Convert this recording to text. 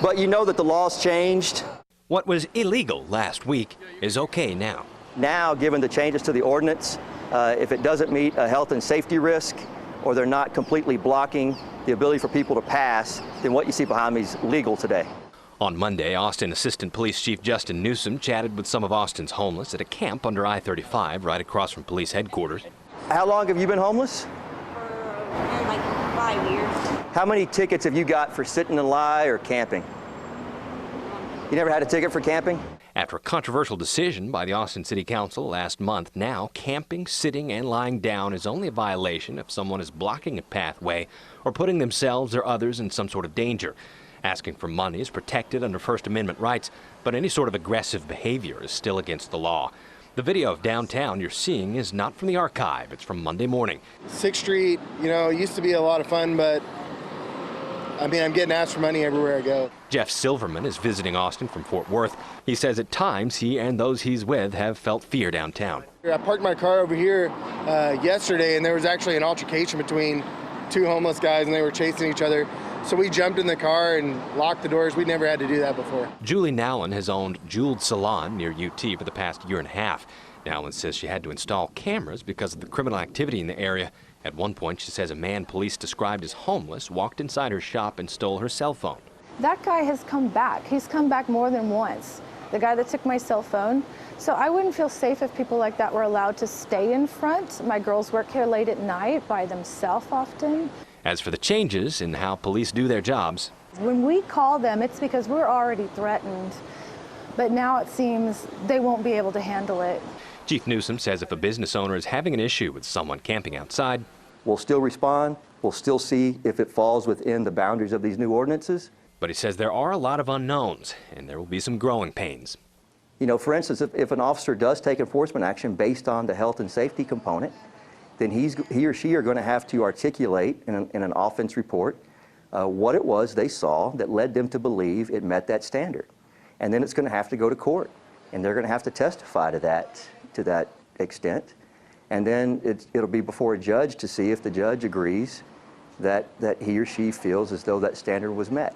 But you know that the law's changed. What was illegal last week is okay now. Now, given the changes to the ordinance, if it doesn't meet a health and safety risk, or they're not completely blocking the ability for people to pass, then what you see behind me is legal today. On Monday, Austin Assistant Police Chief Justin Newsom chatted with some of Austin's homeless at a camp under I-35 right across from police headquarters. How long have you been homeless? For like 5 years. How many tickets have you got for sitting in lie or camping? You never had a ticket for camping? After a controversial decision by the Austin City Council last month, now camping, sitting, and lying down is only a violation if someone is blocking a pathway or putting themselves or others in some sort of danger. Asking for money is protected under First Amendment rights, but any sort of aggressive behavior is still against the law. The video of downtown you're seeing is not from the archive. It's from Monday morning. 6th Street, used to be a lot of fun, but I'm getting asked for money everywhere I go. Jeff Silverman is visiting Austin from Fort Worth. He says at times he and those he's with have felt fear downtown. I parked my car over here yesterday, and there was actually an altercation between two homeless guys, and they were chasing each other. So we jumped in the car and locked the doors. We'd never had to do that before. Julie Nowlin has owned Jeweled Salon near UT for the past year and a half. Nowlin says she had to install cameras because of the criminal activity in the area. At one point, she says a man police described as homeless walked inside her shop and stole her cell phone. That guy has come back. He's come back more than once. The guy that took my cell phone. So I wouldn't feel safe if people like that were allowed to stay in front. My girls work here late at night by themselves often. As for the changes in how police do their jobs, when we call them, it's because we're already threatened. But now it seems they won't be able to handle it. Chief Newsom says if a business owner is having an issue with someone camping outside, we'll still respond. We'll still see if it falls within the boundaries of these new ordinances. But he says there are a lot of unknowns, and there will be some growing pains. For instance, if an officer does take enforcement action based on the health and safety component, then he or she are going to have to articulate in an offense report what it was they saw that led them to believe it met that standard. And then it's going to have to go to court, and they're going to have to testify to that extent. And then it'll be before a judge to see if the judge agrees that he or she feels as though that standard was met.